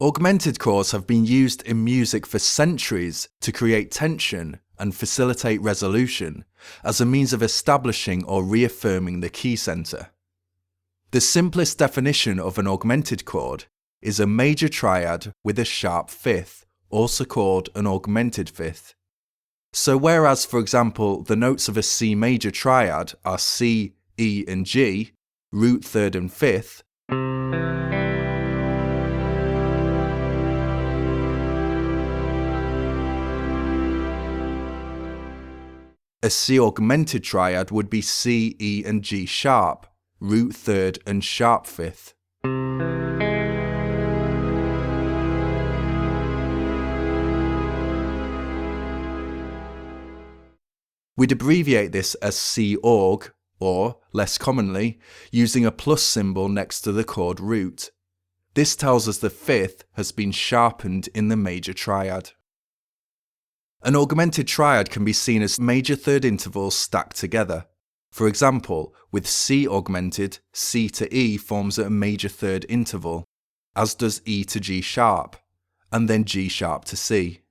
Augmented chords have been used in music for centuries to create tension and facilitate resolution as a means of establishing or reaffirming the key center. The simplest definition of an augmented chord is a major triad with a sharp fifth, also called an augmented fifth. So whereas, for example, the notes of a C major triad are C, E and G, root third and fifth, a C augmented triad would be C, E and G sharp, root third and sharp fifth. We'd abbreviate this as C aug, or, less commonly, using a plus symbol next to the chord root. This tells us the fifth has been sharpened in the major triad. An augmented triad can be seen as major third intervals stacked together. For example, with C augmented, C to E forms a major third interval, as does E to G sharp, and then G sharp to C.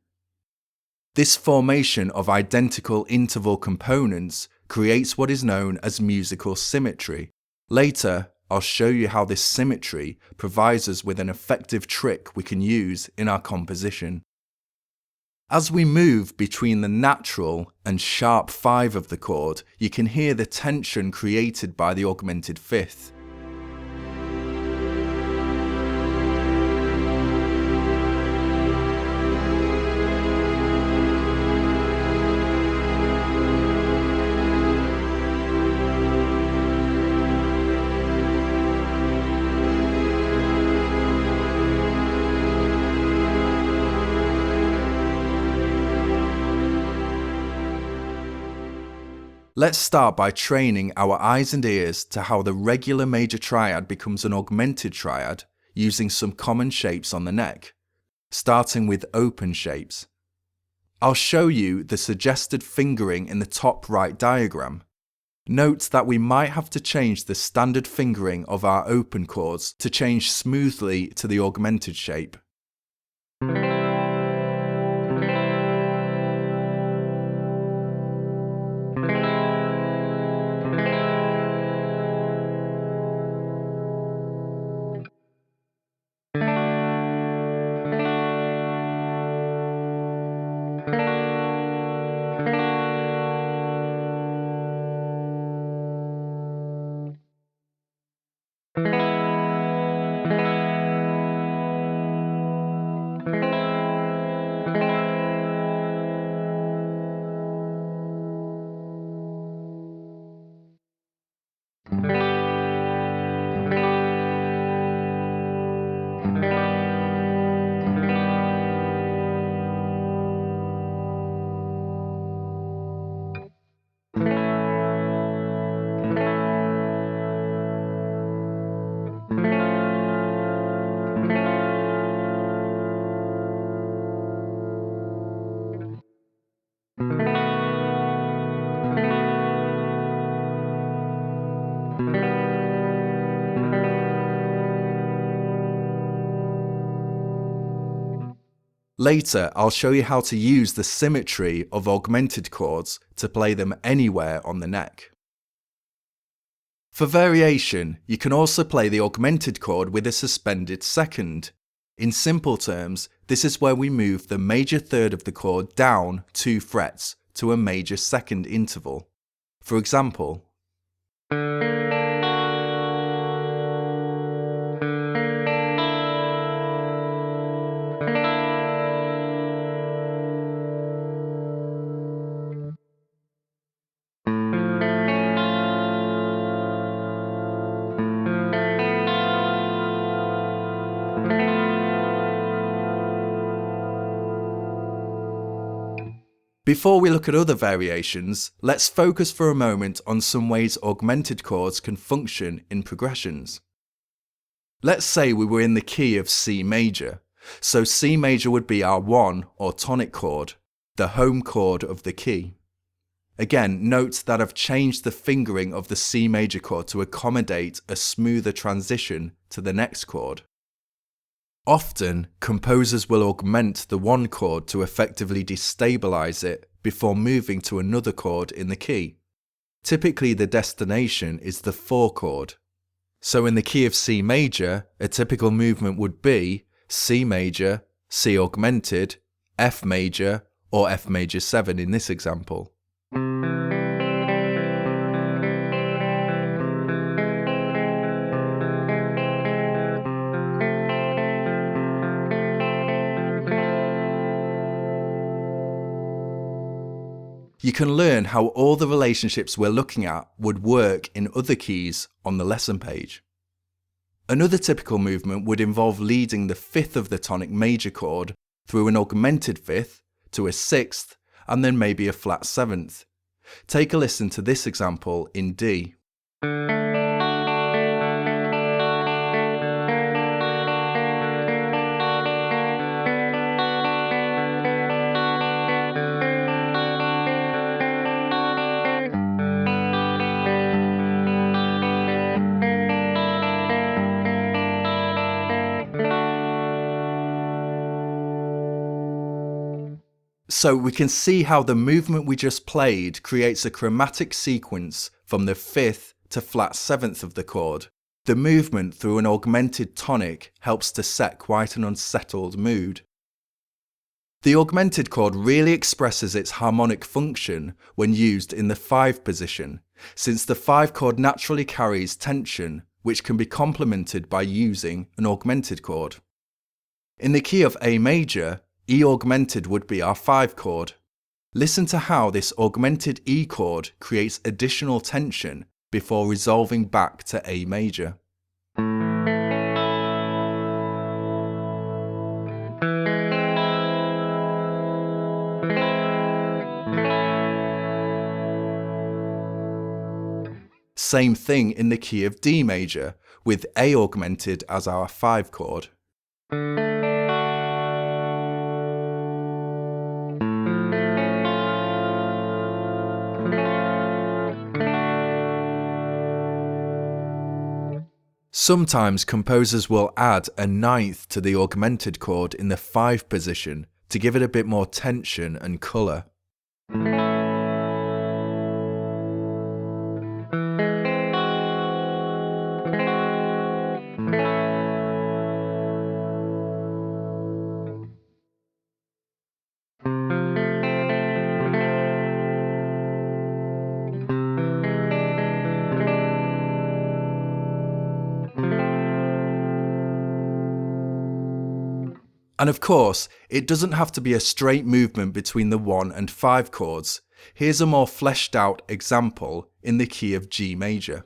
This formation of identical interval components creates what is known as musical symmetry. Later, I'll show you how this symmetry provides us with an effective trick we can use in our composition. As we move between the natural and sharp 5 of the chord, you can hear the tension created by the augmented fifth. Let's start by training our eyes and ears to how the regular major triad becomes an augmented triad using some common shapes on the neck, starting with open shapes. I'll show you the suggested fingering in the top right diagram. Note that we might have to change the standard fingering of our open chords to change smoothly to the augmented shape. Later, I'll show you how to use the symmetry of augmented chords to play them anywhere on the neck. For variation, you can also play the augmented chord with a suspended second. In simple terms, this is where we move the major third of the chord down 2 frets to a major second interval. For example, before we look at other variations, let's focus for a moment on some ways augmented chords can function in progressions. Let's say we were in the key of C major, so C major would be our 1 or tonic chord, the home chord of the key. Again, note that I've changed the fingering of the C major chord to accommodate a smoother transition to the next chord. Often, composers will augment the one chord to effectively destabilize it before moving to another chord in the key. Typically, the destination is the 4 chord. So in the key of C major, a typical movement would be C major, C augmented, F major, or F major 7 in this example. You can learn how all the relationships we're looking at would work in other keys on the lesson page. Another typical movement would involve leading the 5th of the tonic major chord through an augmented 5th to a 6th and then maybe a flat 7th. Take a listen to this example in D. So we can see how the movement we just played creates a chromatic sequence from the 5th to flat 7th of the chord. The movement through an augmented tonic helps to set quite an unsettled mood. The augmented chord really expresses its harmonic function when used in the 5 position, since the 5 chord naturally carries tension, which can be complemented by using an augmented chord. In the key of A major, E augmented would be our 5 chord. Listen to how this augmented E chord creates additional tension before resolving back to A major. Same thing in the key of D major, with A augmented as our 5 chord. Sometimes composers will add a 9th to the augmented chord in the 5 position to give it a bit more tension and colour. And of course, it doesn't have to be a straight movement between the 1 and 5 chords. Here's a more fleshed out example in the key of G major.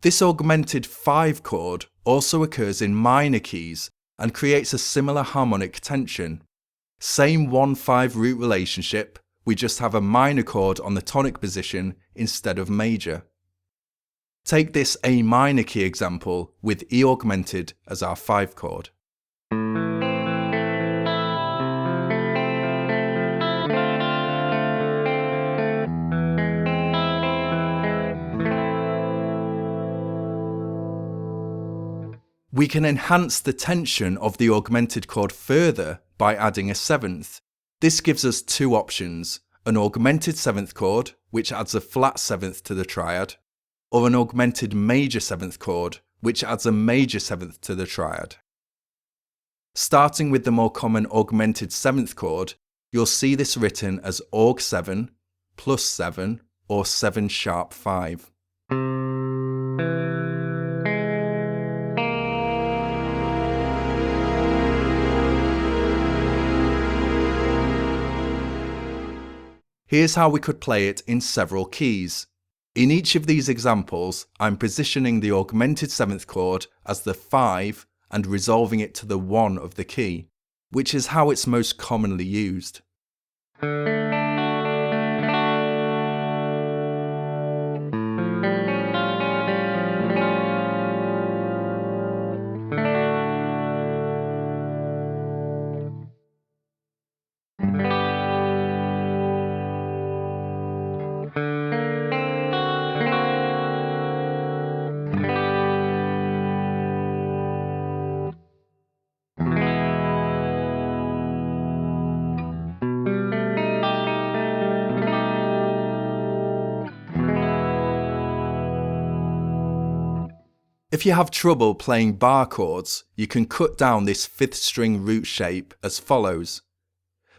This augmented 5 chord also occurs in minor keys and creates a similar harmonic tension. Same 1-5 root relationship, we just have a minor chord on the tonic position instead of major. Take this A minor key example with E augmented as our 5 chord. We can enhance the tension of the augmented chord further by adding a 7th. This gives us 2 options, an augmented 7th chord, which adds a flat 7th to the triad, or an augmented major 7th chord, which adds a major 7th to the triad. Starting with the more common augmented 7th chord, you'll see this written as Aug 7, plus 7, or 7 sharp 5. Here's how we could play it in several keys. In each of these examples, I'm positioning the augmented 7th chord as the 5 and resolving it to the 1 of the key, which is how it's most commonly used. If you have trouble playing bar chords, you can cut down this fifth string root shape as follows.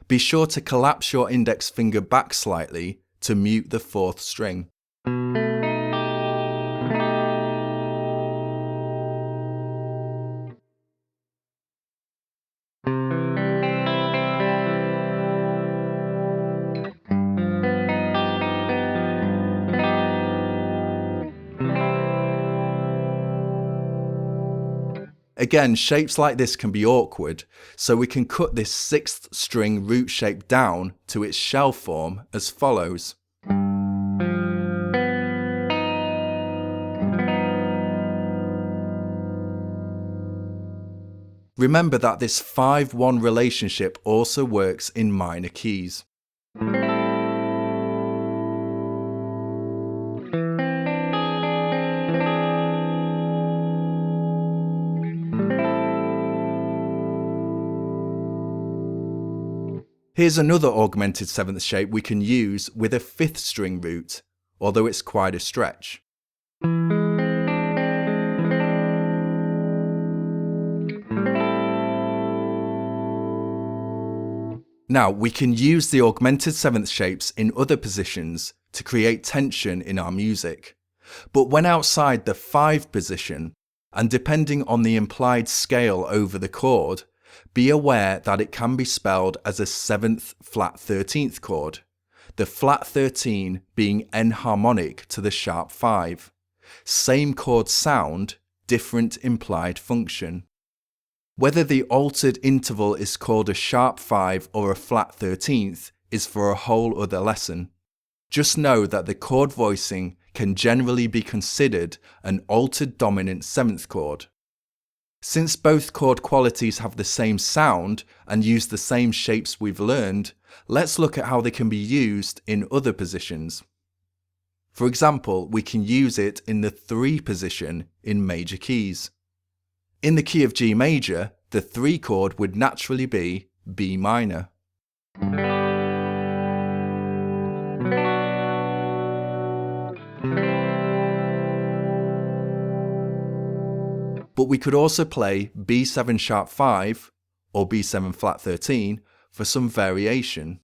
Be sure to collapse your index finger back slightly to mute the fourth string. Again, shapes like this can be awkward, so we can cut this sixth string root shape down to its shell form as follows. Remember that this 5-1 relationship also works in minor keys. Here's another augmented seventh shape we can use with a fifth string root, although it's quite a stretch. Now, we can use the augmented seventh shapes in other positions to create tension in our music. But when outside the 5 position, and depending on the implied scale over the chord, be aware that it can be spelled as a 7th flat 13th chord, the flat 13 being enharmonic to the sharp 5. Same chord sound, different implied function. Whether the altered interval is called a sharp 5 or a flat 13th is for a whole other lesson. Just know that the chord voicing can generally be considered an altered dominant 7th chord. Since both chord qualities have the same sound and use the same shapes we've learned, let's look at how they can be used in other positions. For example, we can use it in the 3 position in major keys. In the key of G major, the 3 chord would naturally be B minor. But we could also play B7 sharp 5 or B7 flat 13 for some variation.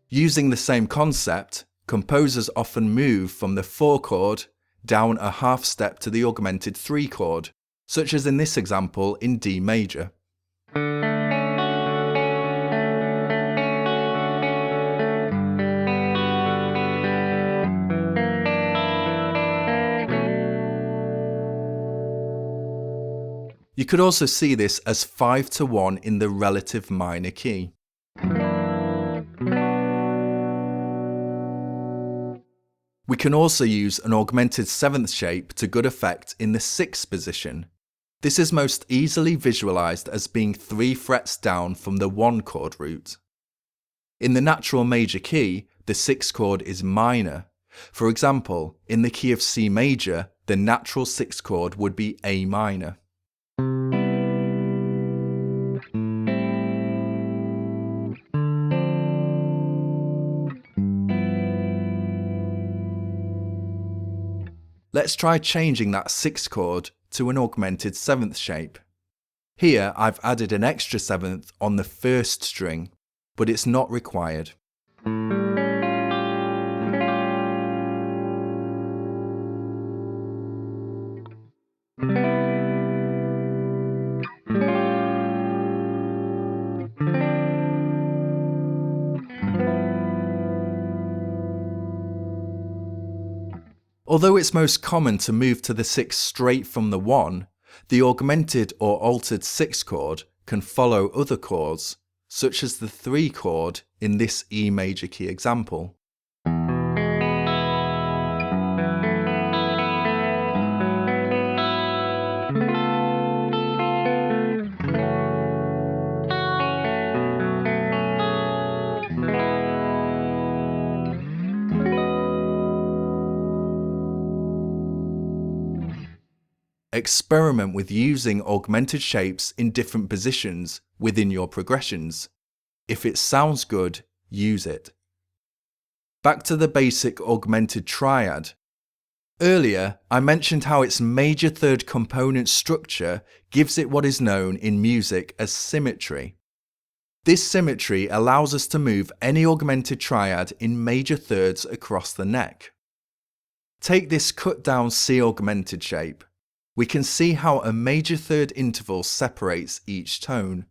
Using the same concept, composers often move from the 4 chord down a half step to the augmented 3 chord, such as in this example in D major. You could also see this as 5-1 in the relative minor key. We can also use an augmented 7th shape to good effect in the 6th position. This is most easily visualized as being 3 frets down from the 1 chord root. In the natural major key, the 6th chord is minor. For example, in the key of C major, the natural 6th chord would be A minor. Let's try changing that 6th chord to an augmented 7th shape. Here I've added an extra 7th on the 1st string, but it's not required. Although it's most common to move to the 6 straight from the 1, the augmented or altered 6 chord can follow other chords, such as the 3 chord in this E major key example. experiment with using augmented shapes in different positions within your progressions. If it sounds good, use it. Back to the basic augmented triad. Earlier, I mentioned how its major third component structure gives it what is known in music as symmetry. This symmetry allows us to move any augmented triad in major thirds across the neck. Take this cut down C augmented shape. We can see how a major third interval separates each tone.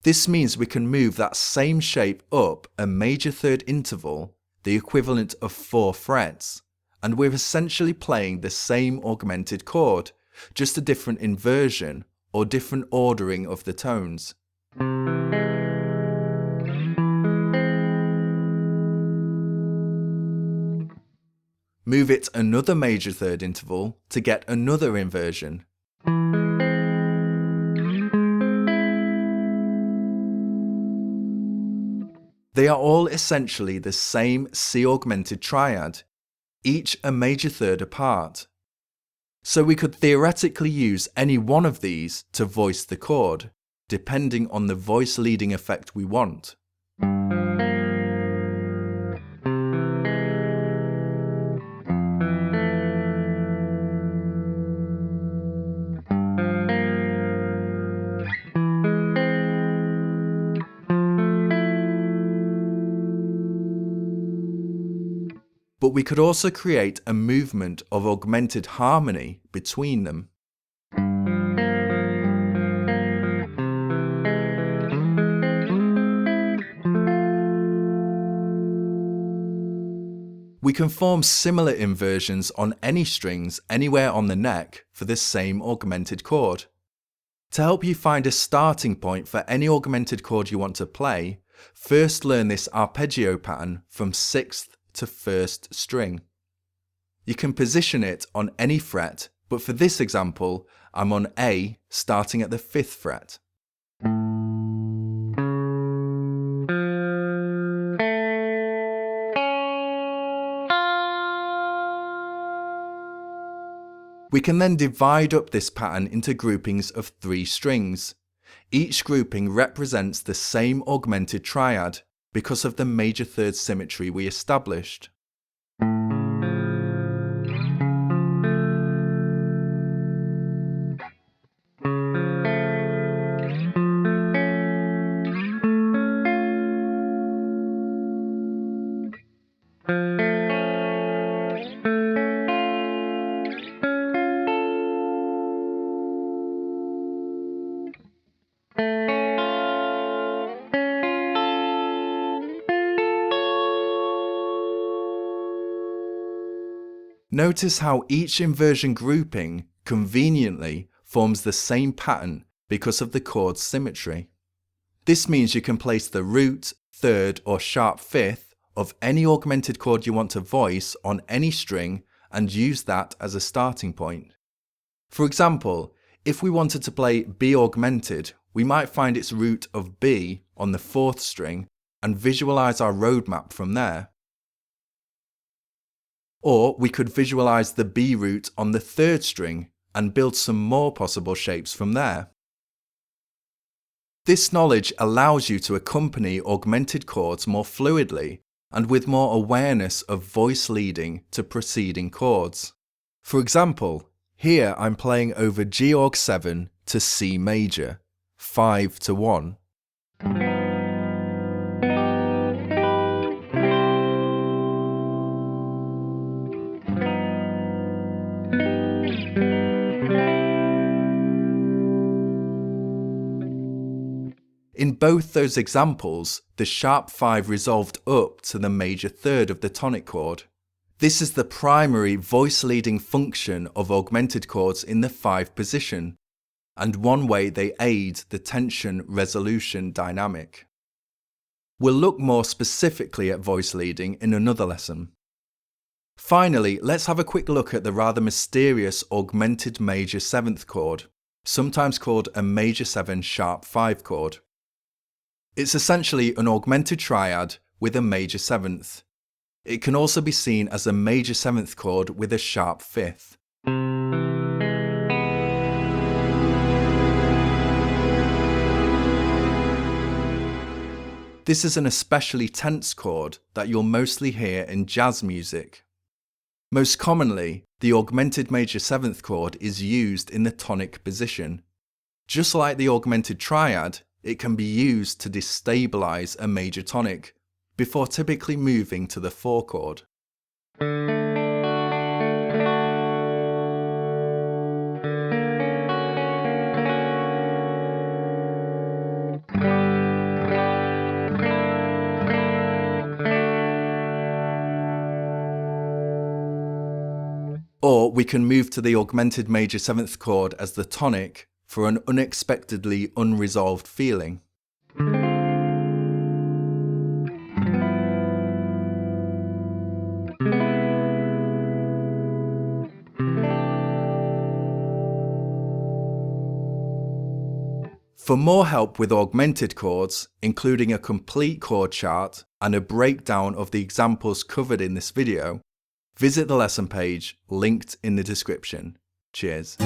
This means we can move that same shape up a major third interval, the equivalent of 4 frets, and we're essentially playing the same augmented chord, just a different inversion or different ordering of the tones. Move it another major third interval to get another inversion. They are all essentially the same C augmented triad, each a major third apart. So we could theoretically use any one of these to voice the chord, depending on the voice leading effect we want. But we could also create a movement of augmented harmony between them. We can form similar inversions on any strings anywhere on the neck for this same augmented chord. To help you find a starting point for any augmented chord you want to play, first learn this arpeggio pattern from 6th to 1st string. You can position it on any fret, but for this example, I'm on A starting at the 5th fret. We can then divide up this pattern into groupings of 3 strings. Each grouping represents the same augmented triad because of the major third symmetry we established. Notice how each inversion grouping conveniently forms the same pattern because of the chord symmetry. This means you can place the root, third or sharp fifth of any augmented chord you want to voice on any string and use that as a starting point. For example, if we wanted to play B augmented, we might find its root of B on the 4th string and visualize our roadmap from there. Or we could visualize the B root on the 3rd string and build some more possible shapes from there. This knowledge allows you to accompany augmented chords more fluidly and with more awareness of voice leading to preceding chords. For example, here I'm playing over G Aug 7 to C major, 5 to 1. In both those examples, the sharp 5 resolved up to the major third of the tonic chord. This is the primary voice-leading function of augmented chords in the 5 position, and one way they aid the tension-resolution dynamic. We'll look more specifically at voice leading in another lesson. Finally, let's have a quick look at the rather mysterious augmented major 7th chord, sometimes called a major 7 sharp 5 chord. It's essentially an augmented triad with a major 7th. It can also be seen as a major 7th chord with a sharp 5th. This is an especially tense chord that you'll mostly hear in jazz music. Most commonly, the augmented major 7th chord is used in the tonic position. Just like the augmented triad, it can be used to destabilize a major tonic, before typically moving to the 4 chord. Or we can move to the augmented major 7th chord as the tonic for an unexpectedly unresolved feeling. For more help with augmented chords, including a complete chord chart and a breakdown of the examples covered in this video, visit the lesson page linked in the description. Cheers.